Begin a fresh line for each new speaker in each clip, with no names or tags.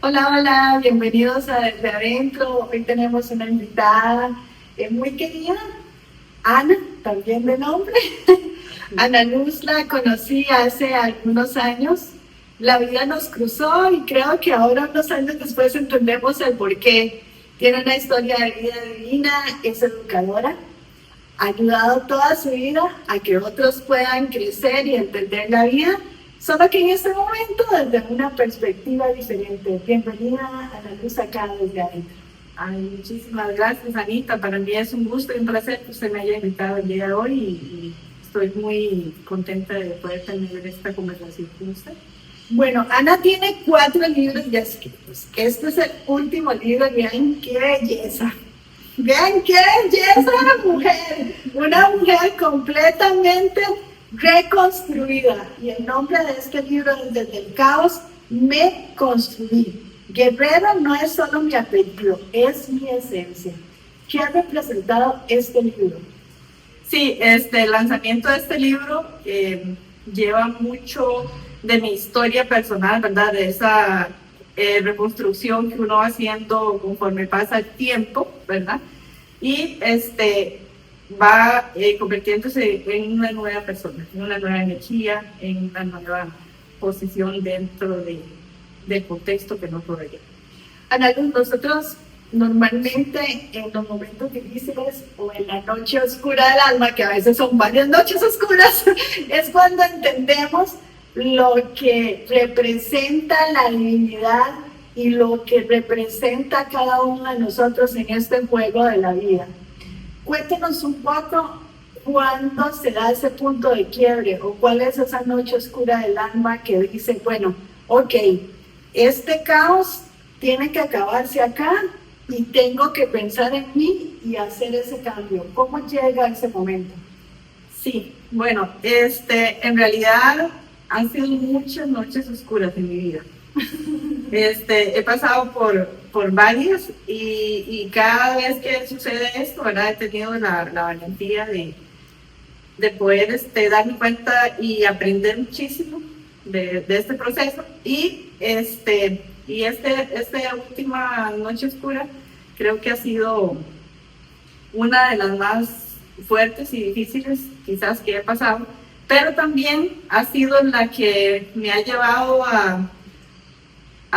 Hola, hola, bienvenidos a Desde Adentro. Hoy tenemos una invitada muy querida, Ana, también de nombre. Ana Luz la conocí hace algunos años. La vida nos cruzó y creo que ahora, unos años después, entendemos el porqué. Tiene una historia de vida divina, es educadora, ha ayudado toda su vida a que otros puedan crecer y entender la vida, solo que en este momento desde una perspectiva diferente. Bienvenida a la luz acá desde adentro.
Ay, muchísimas gracias, Anita. Para mí es un gusto y un placer que usted me haya invitado el día de hoy y estoy muy contenta de poder tener esta conversación con usted.
Bueno, Ana tiene 4 libros ya escritos. Este es el último libro. Vean qué belleza. Vean qué belleza la mujer. Una mujer completamente reconstruida. Y el nombre de este libro es Desde el caos me construí. Guerrero no es solo mi apellido, es mi esencia. ¿Qué ha representado este libro?
Sí, el lanzamiento de este libro lleva mucho de mi historia personal, ¿verdad? De esa reconstrucción que uno va haciendo conforme pasa el tiempo, ¿verdad? Y va convirtiéndose en una nueva persona, en una nueva energía, en una nueva posición dentro del contexto que nos rodea.
Ana, nosotros normalmente en los momentos difíciles o en la noche oscura del alma, que a veces son varias noches oscuras, es cuando entendemos lo que representa la divinidad y lo que representa cada uno de nosotros en este juego de la vida. Cuéntenos un poco cuándo se da ese punto de quiebre o cuál es esa noche oscura del alma que dice, bueno, ok, este caos tiene que acabarse acá y tengo que pensar en mí y hacer ese cambio. ¿Cómo llega ese momento?
Sí, bueno, en realidad han sido muchas noches oscuras en mi vida. He pasado por varias y cada vez que sucede esto, ¿verdad? He tenido la valentía de poder darme cuenta y aprender muchísimo de este proceso. Y esta última noche oscura creo que ha sido una de las más fuertes y difíciles quizás que he pasado, pero también ha sido la que me ha llevado a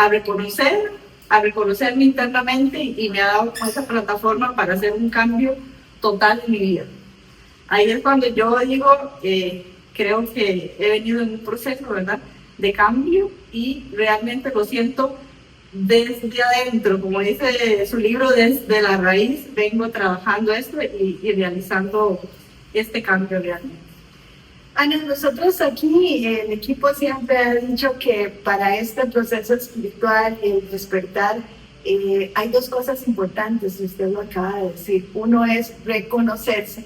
reconocerme internamente y me ha dado esa plataforma para hacer un cambio total en mi vida. Ahí es cuando yo digo, creo que he venido en un proceso, ¿verdad?, de cambio y realmente lo siento desde adentro, como dice su libro, desde la raíz vengo trabajando esto y realizando este cambio realmente.
Ana, nosotros aquí, el equipo siempre ha dicho que para este proceso espiritual, el despertar, hay 2 cosas importantes, y usted lo acaba de decir. Uno es reconocerse,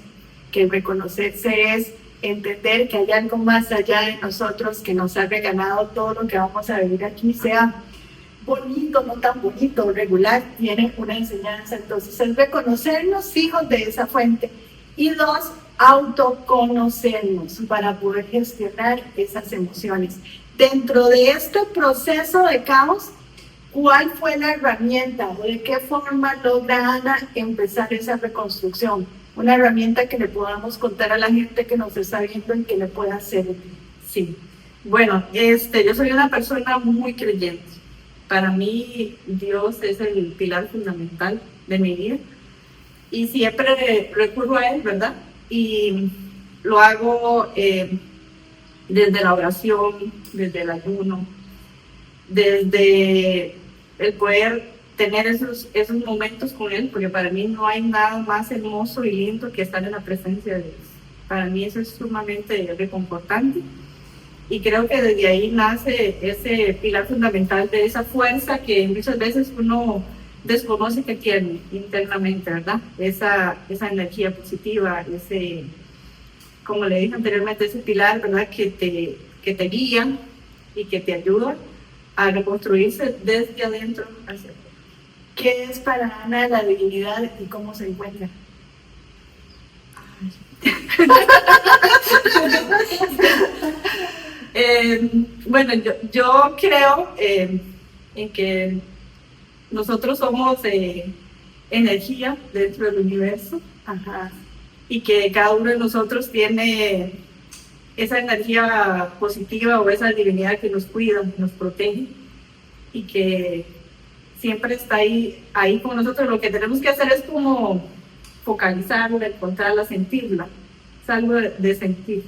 que reconocerse es entender que hay algo más allá de nosotros que nos ha regalado todo lo que vamos a vivir aquí, sea bonito, no tan bonito, regular, tiene una enseñanza. Entonces, es reconocernos hijos de esa fuente. Y 2, autoconocernos para poder gestionar esas emociones. Dentro de este proceso de caos, ¿cuál fue la herramienta o de qué forma logra Ana empezar esa reconstrucción? Una herramienta que le podamos contar a la gente que nos está viendo y que le pueda servir.
Sí, bueno, yo soy una persona muy creyente. Para mí Dios es el pilar fundamental de mi vida y siempre recurro a Él, ¿verdad? Y lo hago desde la oración, desde el ayuno, desde el poder tener esos momentos con Él, porque para mí no hay nada más hermoso y lindo que estar en la presencia de Dios. Para mí eso es sumamente reconfortante. Y creo que desde ahí nace ese pilar fundamental de esa fuerza que muchas veces uno desconoce que tiene internamente, ¿verdad? Esa energía positiva, como le dije anteriormente, ese pilar, ¿verdad? Que te guía y que te ayuda a reconstruirse desde adentro hacia afuera.
¿Qué es para Ana la divinidad y cómo se encuentra?
Bueno, yo creo en que nosotros somos energía dentro del universo.
Ajá.
Y que cada uno de nosotros tiene esa energía positiva o esa divinidad que nos cuida, nos protege y que siempre está ahí con nosotros. Lo que tenemos que hacer es como focalizarla, encontrarla, sentirla. Es algo de sentir.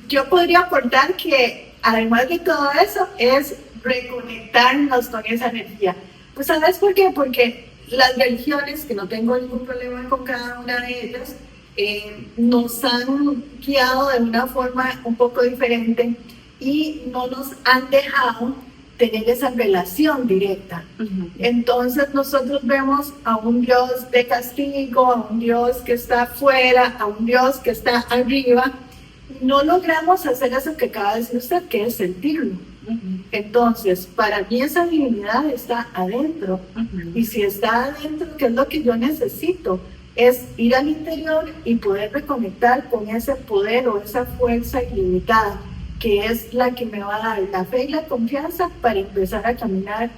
Yo podría aportar que además de todo eso es reconectarnos con esa energía. Pues ¿sabes por qué? Porque las religiones, que no tengo ningún problema con cada una de ellas, nos han guiado de una forma un poco diferente y no nos han dejado tener esa relación directa. Entonces nosotros vemos a un Dios de castigo, a un Dios que está afuera, a un Dios que está arriba, y no logramos hacer eso que acaba de decir usted, que es sentirlo. Entonces, para mí esa divinidad está adentro. Y si está adentro, ¿qué es lo que yo necesito? Es ir al interior y poder reconectar con ese poder o esa fuerza ilimitada, que es la que me va a dar la fe y la confianza para empezar a caminar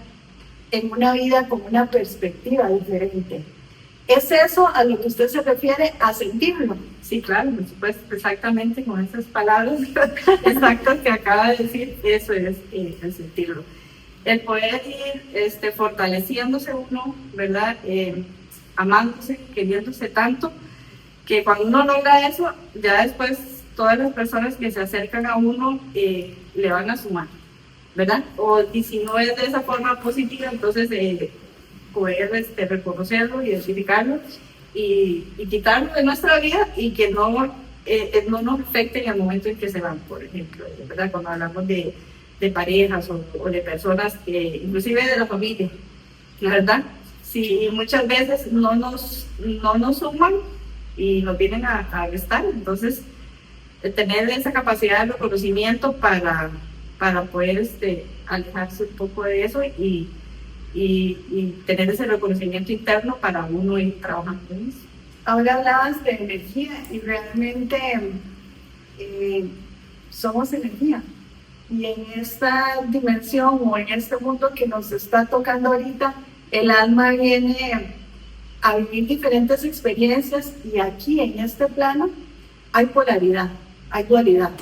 en una vida con una perspectiva diferente. ¿Es eso a lo que usted se refiere, a sentirlo?
Sí, claro, por supuesto, exactamente con esas palabras exactas que acaba de decir, eso es el sentirlo. El poder ir fortaleciéndose uno, ¿verdad? Amándose, queriéndose tanto, que cuando uno logra eso, ya después todas las personas que se acercan a uno le van a sumar, ¿verdad? Y si no es de esa forma positiva, entonces poder reconocerlo, identificarlo y quitarlo de nuestra vida y que no nos afecte en el momento en que se van, por ejemplo, ¿verdad? Cuando hablamos de parejas o de personas, inclusive de la familia, ¿verdad? Si muchas veces no nos suman y nos vienen a restar, entonces tener esa capacidad de reconocimiento para poder alejarse un poco de eso y tener ese reconocimiento interno para uno ir trabajando en eso.
Ahora hablabas de energía y realmente somos energía. Y en esta dimensión o en este mundo que nos está tocando ahorita, el alma viene a vivir diferentes experiencias y aquí en este plano hay polaridad, hay dualidad.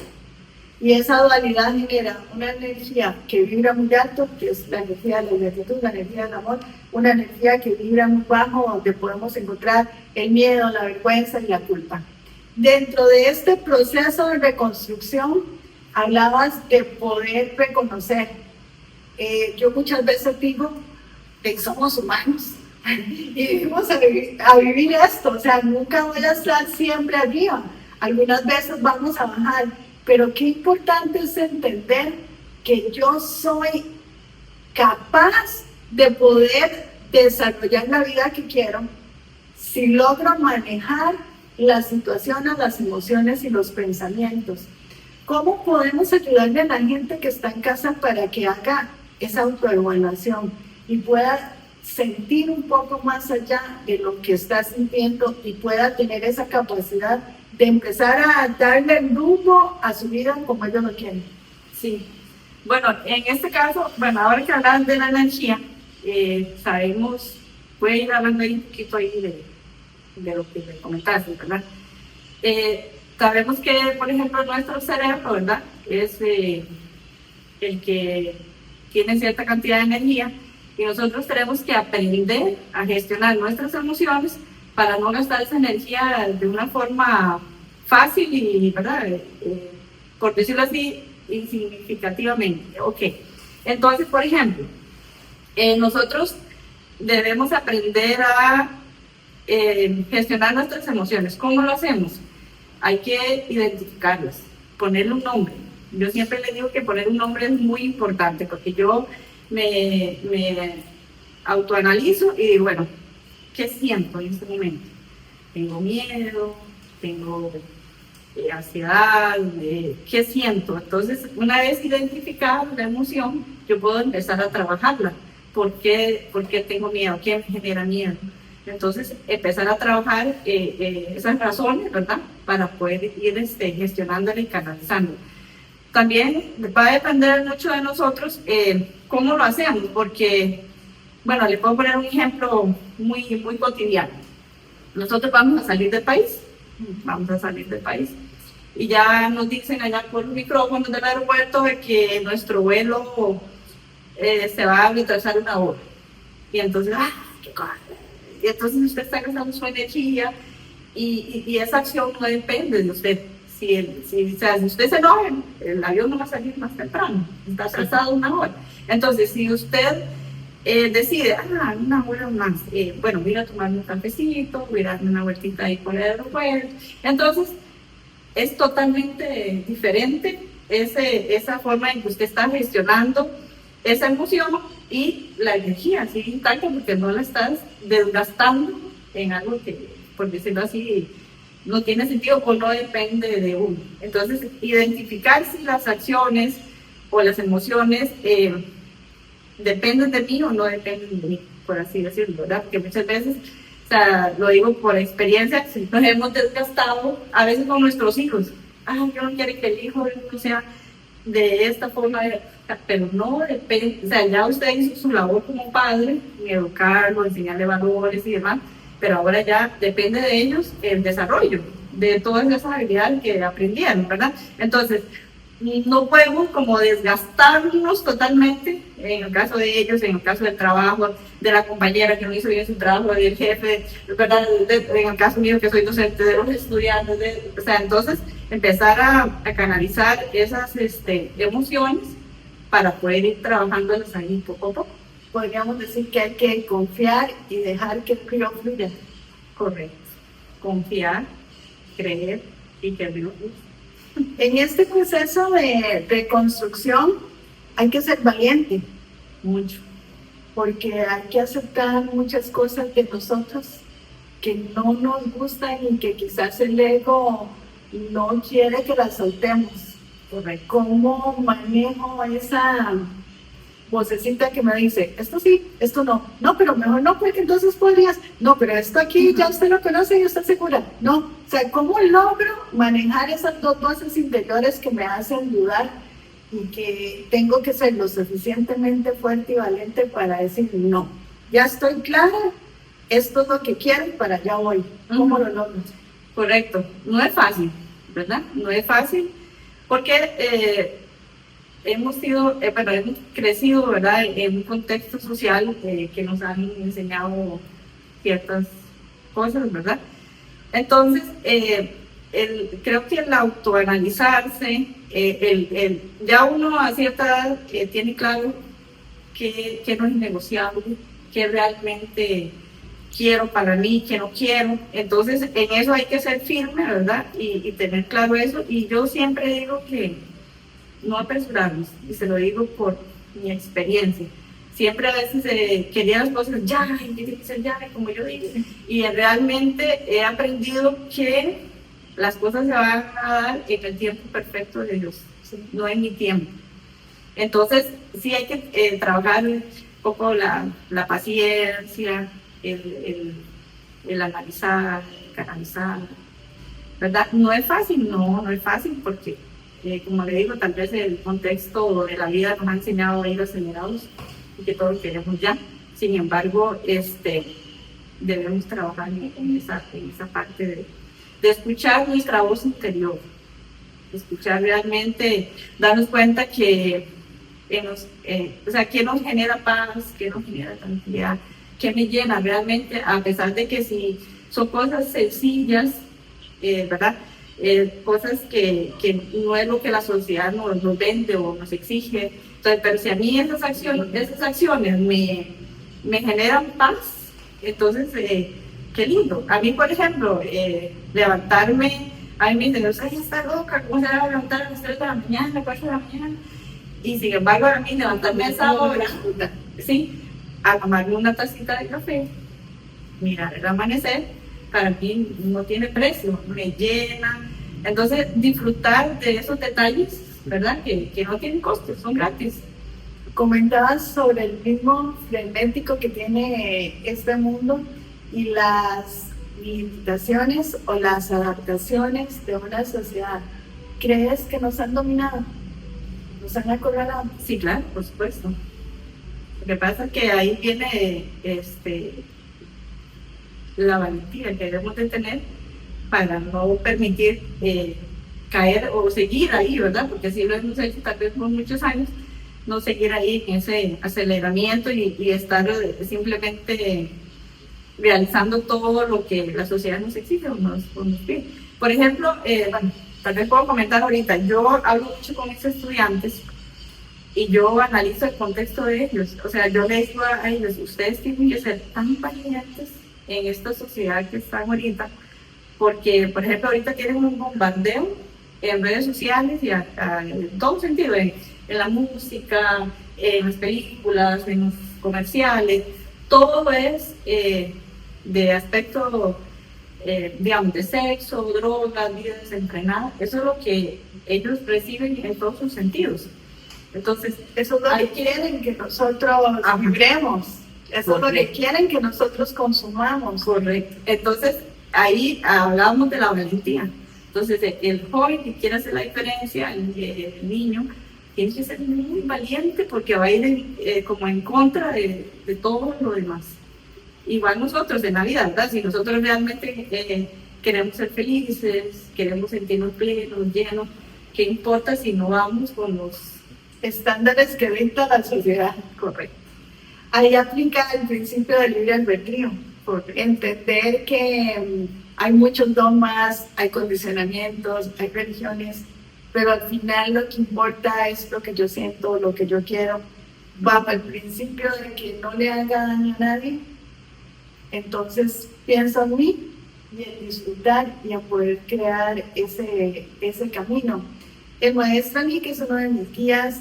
Y esa dualidad genera una energía que vibra muy alto, que es la energía de la gratitud, la energía del amor, una energía que vibra muy bajo, donde podemos encontrar el miedo, la vergüenza y la culpa. Dentro de este proceso de reconstrucción, hablabas de poder reconocer. Yo muchas veces digo que somos humanos y vamos a vivir esto, o sea, nunca voy a estar siempre arriba. Algunas veces vamos a bajar, pero qué importante es entender que yo soy capaz de poder desarrollar la vida que quiero si logro manejar las situaciones, las emociones y los pensamientos. ¿Cómo podemos ayudarle a la gente que está en casa para que haga esa autoevaluación y pueda sentir un poco más allá de lo que está sintiendo y pueda tener esa capacidad de empezar a darle el rumbo a su vida como ellos lo quieren?
Sí. Bueno, en este caso, ahora que hablan de la energía, sabemos, voy a ir hablando ahí un poquito ahí de lo que me comentaste, ¿verdad? Sabemos que, por ejemplo, nuestro cerebro, ¿verdad? Es el que tiene cierta cantidad de energía y nosotros tenemos que aprender a gestionar nuestras emociones para no gastar esa energía de una forma fácil y, ¿verdad? Por decirlo así, insignificativamente. Ok. Entonces, por ejemplo, nosotros debemos aprender a gestionar nuestras emociones. ¿Cómo lo hacemos? Hay que identificarlas, ponerle un nombre. Yo siempre les digo que poner un nombre es muy importante porque yo me autoanalizo y digo, bueno, ¿qué siento en este momento? Tengo miedo, tengo ansiedad, ¿qué siento? Entonces, una vez identificada la emoción, yo puedo empezar a trabajarla. ¿Por qué tengo miedo? ¿Qué me genera miedo? Entonces, empezar a trabajar esas razones, ¿verdad? Para poder ir gestionándola y canalizándola. También va a depender mucho de nosotros cómo lo hacemos, porque Bueno, le puedo poner un ejemplo muy cotidiano. Nosotros vamos a salir del país, y ya nos dicen allá por los micrófonos del aeropuerto de que nuestro vuelo se va a retrasar 1 hora. Y entonces, qué cosa. Y entonces usted está gastando su energía y esa acción no depende de usted. O sea, si usted se enoja, el avión no va a salir más temprano, está atrasado 1 hora. Entonces, si usted decide, 1 hora más, bueno, voy a ir a tomarme un cafecito, voy a darme una vueltita ahí por el aeropuerto. Entonces, es totalmente diferente esa forma en que usted está gestionando esa emoción y la energía, así intacta, porque no la estás desgastando en algo que, por decirlo así, no tiene sentido o no depende de uno. Entonces, identificar si las acciones o las emociones dependen de mí o no dependen de mí, por así decirlo, ¿verdad? Porque muchas veces, o sea, lo digo por experiencia, nos hemos desgastado a veces con nuestros hijos. Yo no quiero que el hijo no sea de esta forma, pero no depende, o sea, ya usted hizo su labor como padre, educarlo, enseñarle valores y demás, pero ahora ya depende de ellos el desarrollo de todas esas habilidades que aprendieron, ¿verdad? Entonces, no podemos como desgastarnos totalmente, en el caso de ellos, en el caso del trabajo, de la compañera que no hizo bien su trabajo, del jefe, ¿verdad? En el caso mío que soy docente, de los estudiantes, o sea, entonces empezar a canalizar esas emociones para poder ir trabajándolas ahí poco a poco.
Podríamos decir que hay que confiar y dejar que el río fluya.
Correcto. Confiar, creer y que el río fluya.
En este proceso de reconstrucción hay que ser valiente,
Mucho.
porque hay que aceptar muchas cosas de nosotros que no nos gustan y que quizás el ego no quiere que las soltemos.
Correcto.
¿Cómo manejo esa vocecita que me dice, esto sí, esto no? No, pero mejor no, porque entonces podrías. No, pero esto aquí ya usted lo conoce y está segura. No, o sea, ¿cómo logro manejar esas dos voces interiores que me hacen dudar y que tengo que ser lo suficientemente fuerte y valiente para decir no? Ya estoy clara, esto es lo que quiero y para allá voy. ¿Cómo lo logro?
Correcto. No es fácil, ¿verdad? No es fácil porque hemos crecido, ¿verdad? En un contexto social que nos han enseñado ciertas cosas, ¿verdad? Entonces, creo que el autoanalizarse, ya uno a cierta edad tiene claro qué no es negociable, qué realmente quiero para mí, qué no quiero. Entonces, en eso hay que ser firme, ¿verdad? Y tener claro eso. Y yo siempre digo que no apresurarnos, y se lo digo por mi experiencia. Siempre a veces quería las cosas ya, y tiene que ser ya, como yo digo. Y realmente he aprendido que las cosas se van a dar en el tiempo perfecto de Dios, no en mi tiempo. Entonces, sí hay que trabajar un poco la paciencia, el analizar, el canalizar, ¿verdad? No es fácil, no es fácil porque, como le digo, tal vez el contexto de la vida nos ha enseñado a ir acelerados y que todos queremos ya. Sin embargo, debemos trabajar en esa parte de escuchar nuestra voz interior, escuchar realmente, darnos cuenta que qué nos genera paz, qué nos genera tranquilidad, qué me llena realmente, a pesar de que si son cosas sencillas, ¿verdad? Cosas que no es lo que la sociedad nos vende o nos exige. Entonces, pero si a mí esas acciones me generan paz, entonces, qué lindo. A mí, por ejemplo, levantarme, a mí me dicen, ay, está loca, ¿cómo se va a levantar a las 3 de la mañana, 4 de la mañana? Y sin embargo, a mí levantarme a esa hora, ¿sí? A tomarme una tacita de café, mirar el amanecer, para mí no tiene precio, me llena. Entonces, disfrutar de esos detalles, ¿verdad? Que no tienen costos, son gratis.
Comentabas sobre el ritmo frenético que tiene este mundo y las limitaciones o las adaptaciones de una sociedad. ¿Crees que nos han dominado? ¿Nos han acorralado?
Sí, claro, por supuesto. Lo que pasa es que ahí viene la valentía que debemos de tener para no permitir caer o seguir ahí, ¿verdad? Porque así lo hemos hecho tal vez por muchos años, no seguir ahí en ese aceleramiento y estar simplemente realizando todo lo que la sociedad nos exige o nos pide. Por ejemplo, bueno, tal vez puedo comentar ahorita, yo hablo mucho con mis estudiantes y yo analizo el contexto de ellos. O sea, yo les digo a ellos, ustedes tienen que ser tan valientes en esta sociedad que están ahorita, porque, por ejemplo, ahorita tienen un bombardeo en redes sociales y en todo sentido, en la música, en las películas, en los comerciales, todo es de aspecto, digamos, de sexo, drogas, vida desenfrenada. Eso es lo que ellos reciben en todos sus sentidos. Entonces,
eso es lo que quieren que nosotros vibremos. Eso es lo que quieren que nosotros consumamos.
Correcto. Entonces, ahí hablamos de la valentía. Entonces, el joven que quiere hacer la diferencia, el niño, tiene que ser muy valiente porque va a ir como en contra de todo lo demás. Igual nosotros en la vida, ¿verdad? Si nosotros realmente queremos ser felices, queremos sentirnos plenos, llenos, ¿qué importa si no vamos con los
estándares que dicta la sociedad?
Correcto.
Ahí aplica el principio del libre albedrío, por entender que hay muchos dogmas, hay condicionamientos, hay religiones, pero al final lo que importa es lo que yo siento, lo que yo quiero, bajo el principio de que no le haga daño a nadie. Entonces pienso en mí y en disfrutar y en poder crear ese camino. El maestro Lee, que es uno de mis guías,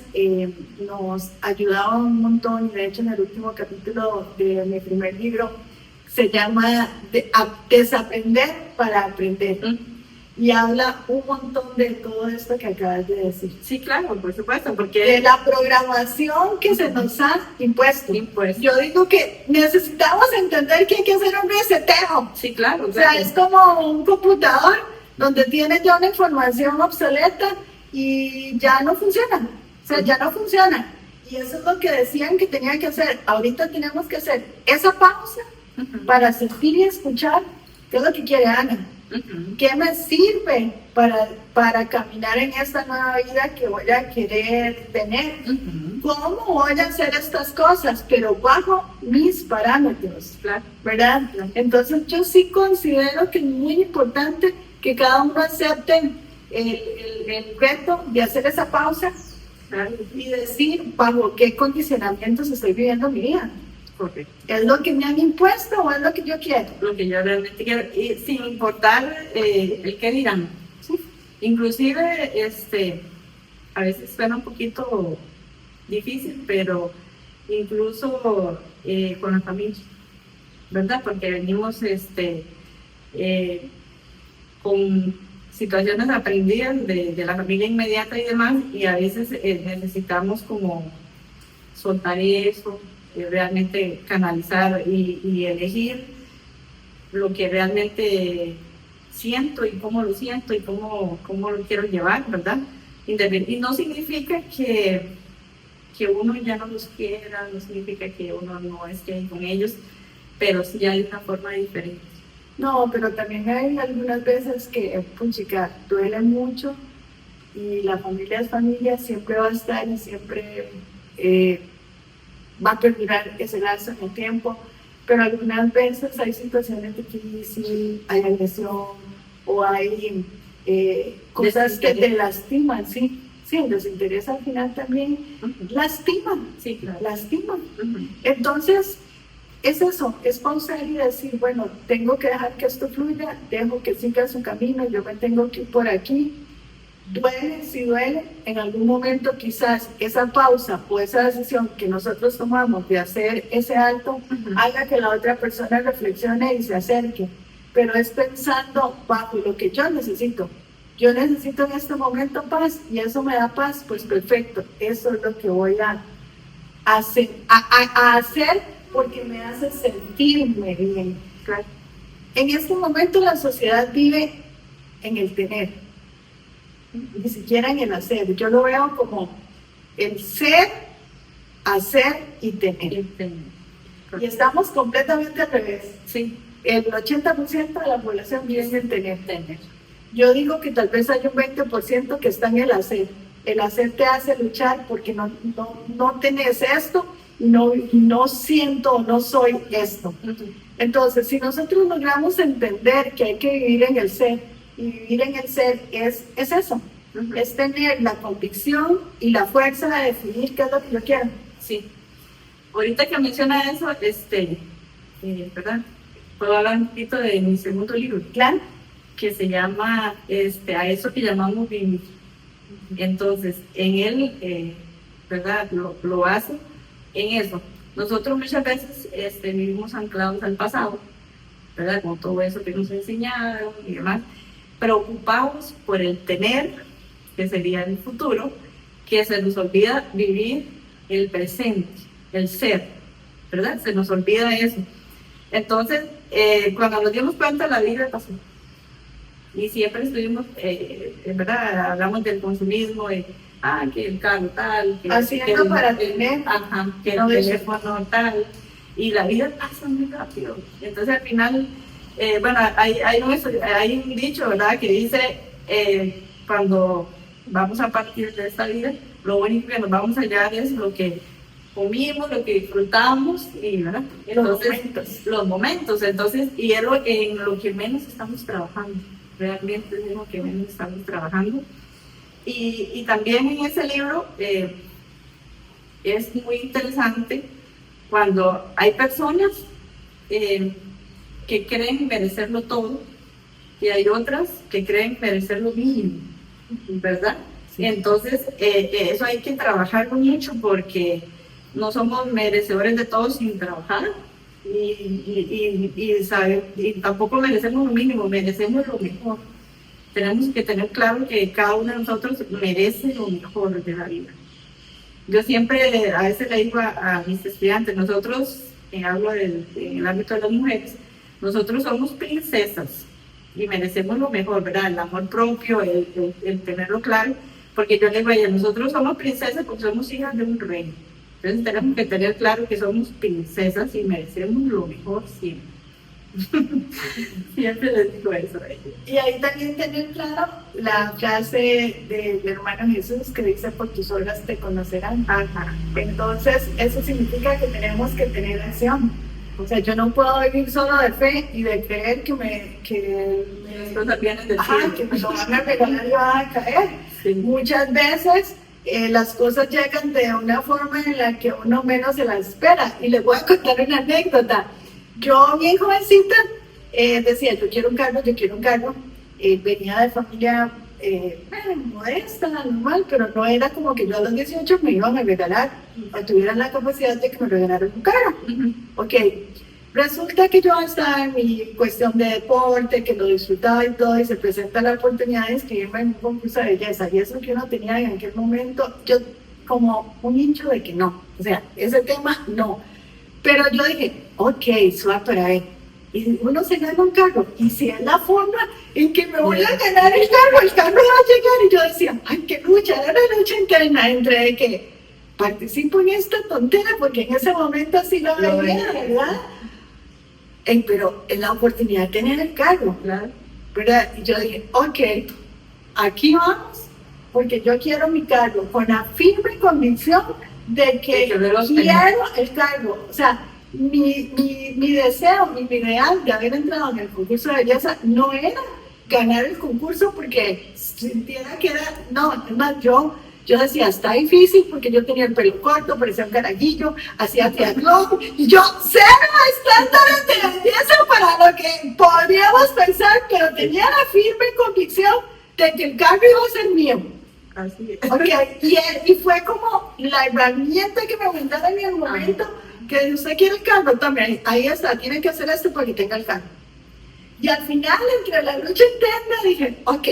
nos ayudaba un montón, y de hecho en el último capítulo de mi primer libro se llama Desaprender para aprender. Y habla un montón de todo esto que acabas de decir.
Sí, claro, por supuesto, porque
de la programación que se nos ha impuesto. Yo digo que necesitamos entender que hay que hacer un reseteo.
Sí, claro.
O sea, es como un computador donde tiene ya una información obsoleta y ya no funciona. O sea, ya no funciona. Y eso es lo que decían que tenían que hacer. Ahorita tenemos que hacer esa pausa para sentir y escuchar qué es lo que quiere Ana. ¿Qué me sirve para caminar en esta nueva vida que voy a querer tener? ¿Cómo voy a hacer estas cosas? Pero bajo mis parámetros, ¿verdad? Entonces yo sí considero que es muy importante que cada uno acepte el reto de hacer esa pausa y decir bajo qué condicionamientos estoy viviendo mi vida.
Correcto.
¿Es lo que me han impuesto o es lo que yo quiero?
Lo que yo realmente quiero, y sin importar el qué dirán. ¿Sí? Inclusive, a veces suena un poquito difícil, pero incluso con la familia, ¿verdad? Porque venimos con situaciones aprendidas de la familia inmediata y demás, y a veces necesitamos como soltar eso, realmente canalizar y elegir lo que realmente siento y cómo lo siento y cómo lo quiero llevar, ¿verdad? Y no significa que uno ya no los quiera, no significa que uno no esté con ellos, pero sí hay una forma diferente.
No, pero también hay algunas veces que, chica, duele mucho y la familia es familia, siempre va a estar y siempre va a perdurar ese lazo en el tiempo, pero algunas veces hay situaciones difíciles, hay agresión o hay cosas que te lastiman, sí, el desinterés al final también lastiman,
sí, claro.
Lastiman. Entonces, es eso, es pausar y decir, bueno, tengo que dejar que esto fluya, dejo que siga su camino, yo me tengo que ir por aquí. Duele, si duele, en algún momento quizás esa pausa o esa decisión que nosotros tomamos de hacer ese alto haga que la otra persona reflexione y se acerque, pero es pensando bajo lo que yo necesito. Yo necesito en este momento paz y eso me da paz, pues perfecto, eso es lo que voy a hacer, a hacer porque me hace sentirme bien. En este momento la sociedad vive en el tener, ni siquiera en el hacer. Yo lo veo como el ser hacer y tener. Y estamos completamente al revés.
Sí.
El 80% de la población vive en tener. Yo digo que tal vez hay un 20% que está en el hacer. El hacer te hace luchar porque no tenés esto y no siento o no soy esto. Entonces, si nosotros logramos entender que hay que vivir en el ser, y vivir en el ser es eso, es tener la convicción y la fuerza de definir qué es lo que yo quiero.
Sí. Ahorita que menciona eso, ¿verdad? Puedo hablar un poquito de mi segundo libro,
Claro.
que se llama A eso que llamamos vivir. Entonces, en él, ¿verdad? Lo hace en eso. Nosotros muchas veces vivimos anclados al pasado, ¿verdad? Con todo eso que nos enseñaron y demás, preocupados por el tener, que sería el futuro, que se nos olvida vivir el presente, el ser, ¿verdad? Se nos olvida eso. Entonces, cuando nos dimos cuenta, la vida pasó. Y siempre estuvimos, ¿verdad? Hablamos del consumismo, que el carro tal, que
haciendo para tener,
que el teléfono tal, y la vida pasa muy rápido. Entonces al final, bueno, hay un dicho, ¿verdad? Que dice, cuando vamos a partir de esta vida, lo único que nos vamos a hallar es lo que comimos, lo que disfrutamos, y ¿verdad? Entonces, los momentos, entonces, y es en lo que menos estamos trabajando. Realmente es lo que menos estamos trabajando. Y también en ese libro es muy interesante cuando hay personas que creen merecerlo todo y hay otras que creen merecer lo mínimo, ¿verdad? Sí. Entonces eso hay que trabajarlo mucho porque no somos merecedores de todo sin trabajar. Y tampoco merecemos lo mínimo, merecemos lo mejor. Tenemos que tener claro que cada uno de nosotros merece lo mejor de la vida. Yo siempre a veces le digo a mis estudiantes, nosotros, hablo en el ámbito de las mujeres, nosotros somos princesas y merecemos lo mejor, ¿verdad? El amor propio, el tenerlo claro, porque yo le digo a ella, nosotros somos princesas porque somos hijas de un rey. Entonces tenemos que tener claro que somos princesas y merecemos lo mejor siempre. Siempre les digo eso a ellos.
Y ahí también tener claro la frase del hermano Jesús que dice, por tus obras te conocerán. Ajá. Entonces eso significa que tenemos que tener acción. O sea, yo no puedo vivir solo de fe y de creer que
las cosas vienen del
cielo, que me lo van a regalar y van a caer. Sí. Muchas veces las cosas llegan de una forma en la que uno menos se las espera. Y les voy a contar una anécdota. Yo, bien jovencita, decía, yo quiero un carro. Venía de familia modesta, normal, pero no era como que yo a los 18 me iban a regalar o tuvieran la capacidad de que me regalaran un carro. Ok, resulta que yo estaba en mi cuestión de deporte, que lo disfrutaba y todo, y se presenta la oportunidad de inscribirme en un concurso de belleza, y eso que uno tenía en aquel momento, yo como un hincho de que no, o sea, ese tema no. Pero yo dije, ok, suave para ver. Y uno se gana un carro, y si es la forma en que me voy a ganar el carro va a llegar. Y yo decía, ay, qué lucha, era la lucha interna entre de que participo en esta tontera, porque en ese momento así lo veía, ¿verdad? Pero es la oportunidad de tener el carro, ¿verdad? Y yo dije, ok, aquí vamos, porque yo quiero mi carro, con la firme convicción de que quiero el cargo. O sea, mi deseo, mi ideal de haber entrado en el concurso de belleza no era ganar el concurso porque sintiera que era, no, además yo decía, está difícil porque yo tenía el pelo corto, parecía un carajillo, hacía triatlón, y yo cero estándares de belleza para lo que podríamos pensar, pero tenía la firme convicción de que el cargo iba a ser mío.
Así es.
Okay. Y fue como la herramienta que me aumentaron en el momento que usted quiere el carro, también ahí está, tiene que hacer esto para que tenga el carro. Y al final, entre la lucha interna, dije, ok,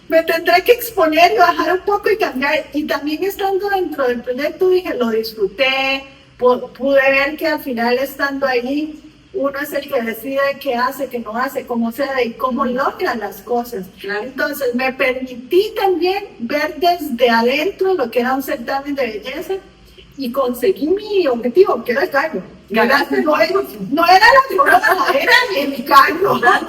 me tendré que exponer y bajar un poco y cambiar. Y también estando dentro del proyecto, dije, lo disfruté, pude ver que al final estando ahí, uno es el que decide qué hace, qué no hace, cómo se da y cómo logra las cosas. Claro. Entonces me permití también ver desde adentro lo que era un certamen de belleza y conseguí mi objetivo, que era el carro.
Ganaste
no, no era la corona, era el carro. ¿Verdad?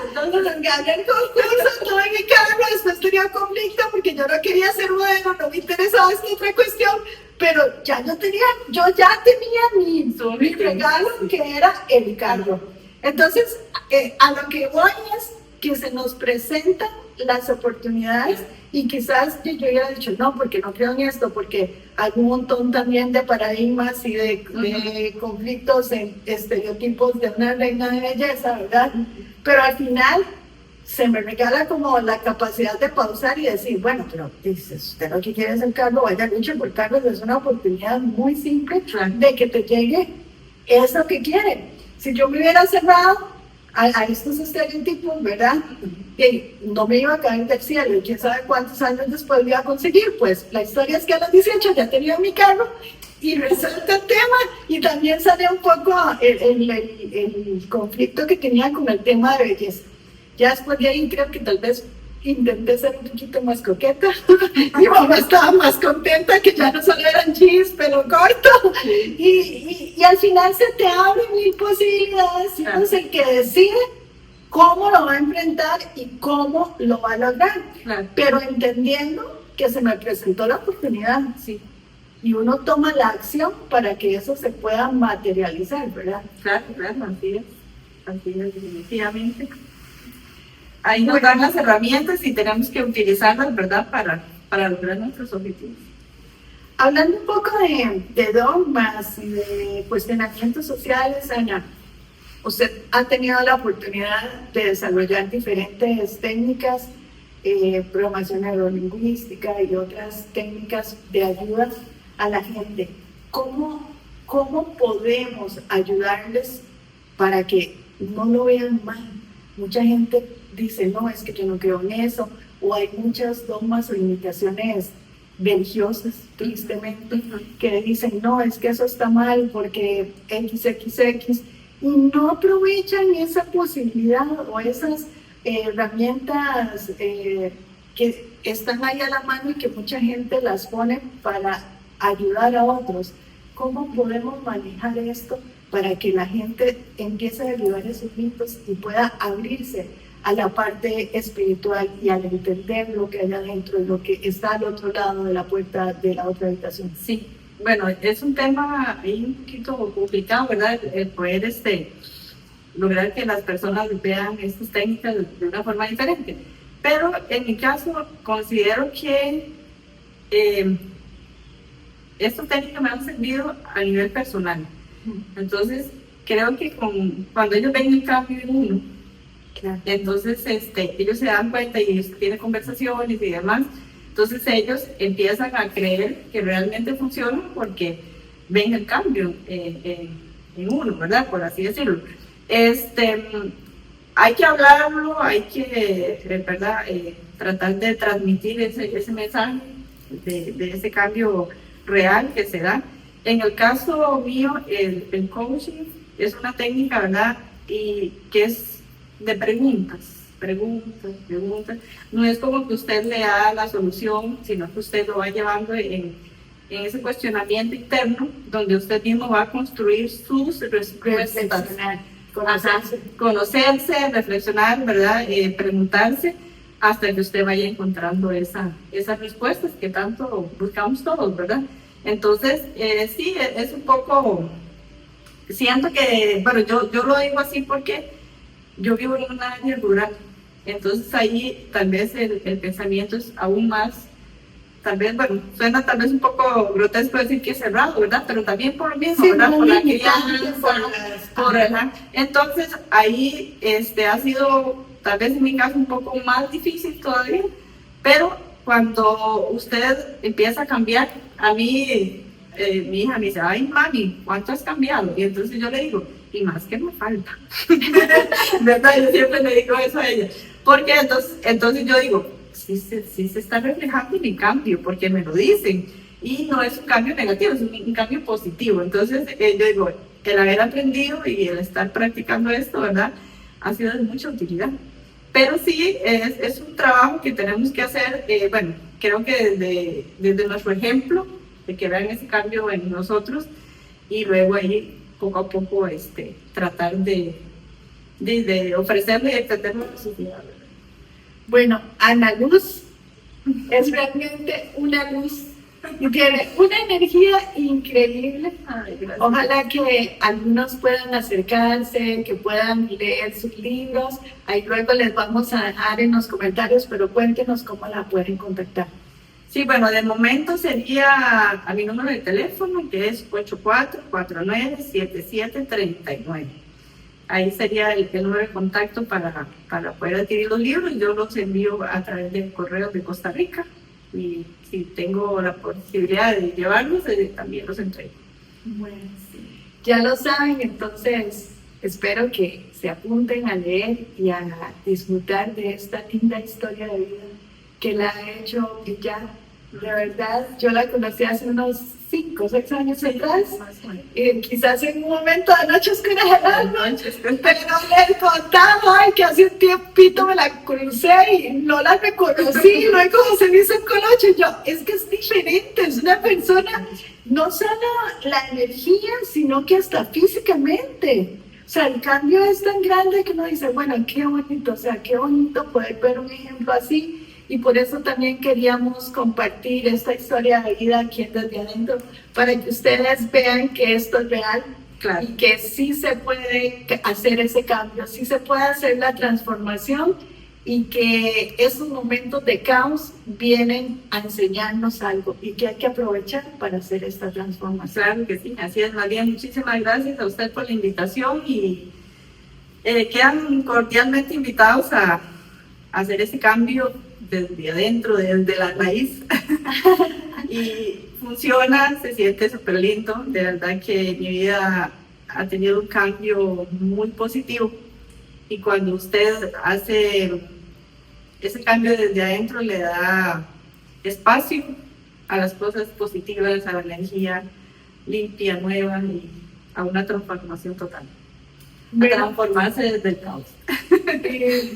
Entonces gané el concurso, tuve mi carro, después tenía conflicto porque yo no quería ser modelo, no me interesaba esta otra cuestión, pero yo ya tenía mi regalo, que era el carro. Entonces, a lo que voy es que se nos presentan las oportunidades y quizás yo hubiera dicho no, porque no creo en esto, porque hay un montón también de paradigmas y de conflictos en estereotipos de una reina de belleza, ¿verdad? Pero al final se me regala como la capacidad de pausar y decir, bueno, pero dices, usted lo que quiere es el cargo, vaya, luche por cargos, es una oportunidad muy simple de que te llegue eso que quiere. Si yo me hubiera cerrado a estos estereotipos, ¿verdad? Que no me iba a caer del cielo y quién sabe cuántos años después iba a conseguir, pues la historia es que a los 18 ya tenía mi carro y resuelto el tema y también sale un poco el conflicto que tenía con el tema de belleza. Ya después de ahí creo que tal vez intenté ser un poquito más coqueta. Mi mamá estaba más contenta que ya no solo eran jeans, pelo corto. Y al final se te abren mil posibilidades y uno es el que decide cómo lo va a enfrentar y cómo lo va a lograr. Pero entendiendo que se me presentó la oportunidad.
Sí.
Y uno toma la acción para que eso se pueda materializar, ¿verdad?
Claro, así es, definitivamente. Ahí nos dan las herramientas y tenemos que utilizarlas, ¿verdad?, para lograr nuestros objetivos.
Hablando un poco de dogmas y de cuestionamientos sociales, Ana, usted ha tenido la oportunidad de desarrollar diferentes técnicas, programación neurolingüística y otras técnicas de ayuda a la gente. ¿Cómo podemos ayudarles para que no lo vean mal? Mucha gente dice, no, es que yo no creo en eso, o hay muchas dogmas o limitaciones religiosas, tristemente, que dicen, no, es que eso está mal porque XXX, y no aprovechan esa posibilidad o esas herramientas que están ahí a la mano y que mucha gente las pone para ayudar a otros. ¿Cómo podemos manejar esto para que la gente empiece a ayudar esos mitos y pueda abrirse a la parte espiritual y al entender lo que hay adentro y lo que está al otro lado de la puerta de la otra habitación?
Sí, bueno, es un tema ahí un poquito complicado, ¿verdad? El poder lograr que las personas vean estas técnicas de una forma diferente. Pero en mi caso considero que estas técnicas me han servido a nivel personal. Entonces, creo que cuando ellos ven el cambio en uno, entonces ellos se dan cuenta y tienen conversaciones y demás, entonces ellos empiezan a creer que realmente funciona porque ven el cambio en uno, ¿verdad? Por así decirlo. Hay que hablarlo, hay que, ¿verdad? Tratar de transmitir ese mensaje de ese cambio real que se da. En el caso mío, el coaching es una técnica, ¿verdad? Y que es de preguntas. No es como que usted le da la solución, sino que usted lo va llevando en ese cuestionamiento interno, donde usted mismo va a construir sus respuestas. Conocerse, reflexionar, ¿verdad? Preguntarse, hasta que usted vaya encontrando esas respuestas que tanto buscamos todos, ¿verdad? Entonces, sí, es un poco, siento que, bueno, yo lo digo así porque yo vivo en una área rural, entonces ahí tal vez el pensamiento es aún más, tal vez, bueno, suena tal vez un poco grotesco decir que es cerrado, ¿verdad? Pero también por lo mismo, sí, ¿verdad? Por la crianza, entonces ahí ha sido, tal vez en mi caso, un poco más difícil todavía, pero cuando usted empieza a cambiar, a mí, mi hija me dice, ay mami, ¿cuánto has cambiado? Y entonces yo le digo, y más que me falta. ¿Verdad? Yo siempre le digo eso a ella. Porque entonces yo digo, sí se está reflejando mi cambio, porque me lo dicen. Y no es un cambio negativo, es un cambio positivo. Entonces yo digo, el haber aprendido y el estar practicando esto, ¿verdad? Ha sido de mucha utilidad. Pero sí, es un trabajo que tenemos que hacer, bueno, creo que desde nuestro ejemplo, de que vean ese cambio en nosotros y luego ahí poco a poco tratar de ofrecerle y extender la sociedad.
Bueno, Ana Luz es realmente una luz y tiene una energía increíble.
Ay, gracias.
Ojalá que algunos puedan acercarse, que puedan leer sus libros. Ahí luego les vamos a dejar en los comentarios, pero cuéntenos cómo la pueden contactar.
Sí, bueno, de momento sería a mi número de teléfono, que es 84497739. Ahí sería el número de contacto para poder adquirir los libros. Yo los envío a través del correo de Costa Rica y si tengo la posibilidad de llevarlos, también los entrego.
Bueno, sí. Ya lo saben, entonces espero que se apunten a leer y a disfrutar de esta linda historia de vida que la ha hecho brillar. De verdad, yo la conocí hace unos 5 o 6 años atrás, quizás en un momento de noche oscura del alma, pero les contaba ay, que hace un tiempito me la crucé y no la reconocí, luego se me hizo colocho, yo, es que es diferente, es una persona, no solo la energía, sino que hasta físicamente. O sea, el cambio es tan grande que uno dice, bueno, qué bonito, o sea, qué bonito poder ver un ejemplo así. Y por eso también queríamos compartir esta historia de vida aquí en Desde Adentro, para que ustedes vean que esto es real,
Claro.
y que sí se puede hacer ese cambio, sí se puede hacer la transformación y que esos momentos de caos vienen a enseñarnos algo y que hay que aprovechar para hacer esta transformación.
Claro que sí, así es, María. Muchísimas gracias a usted por la invitación y quedan cordialmente invitados a hacer ese cambio desde adentro, desde la raíz. Y funciona, se siente súper lindo. De verdad que mi vida ha tenido un cambio muy positivo. Y cuando usted hace ese cambio desde adentro, le da espacio a las cosas positivas, a la energía limpia, nueva y a una transformación total.
Bueno,
Transformarse desde el caos.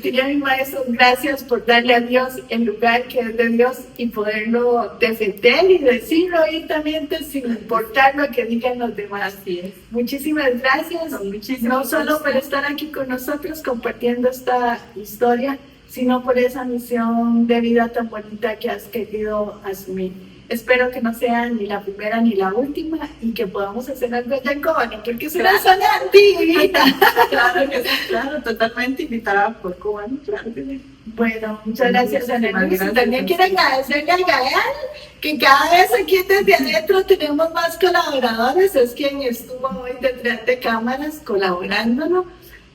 diría mi maestro, gracias por darle a Dios el lugar que es de Dios y poderlo defender y decirlo abiertamente sin importar lo que digan los demás.
Así es.
Muchísimas gracias, no solo por estar aquí con nosotros compartiendo esta historia, sino por esa misión de vida tan bonita que has querido asumir. Espero que no sea ni la primera ni la última y que podamos hacer algo allá en Cobano, porque es una zona divina.
Claro que sí, claro, totalmente invitada por Cubano, claro que sí.
Bueno, muchas gracias, Ana Luz.
Gracias.
Y también quiero agradecerle a Gael, que cada vez aquí desde adentro tenemos más colaboradores. Es quien estuvo hoy detrás de cámaras colaborándonos.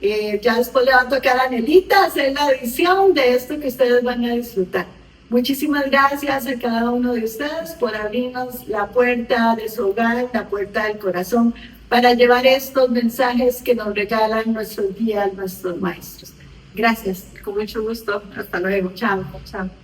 Ya después le va a tocar a Anelita hacer la edición de esto que ustedes van a disfrutar. Muchísimas gracias a cada uno de ustedes por abrirnos la puerta de su hogar, la puerta del corazón, para llevar estos mensajes que nos regalan nuestros guías, nuestros maestros. Gracias.
Con mucho gusto. Hasta luego.
Chao. Chao.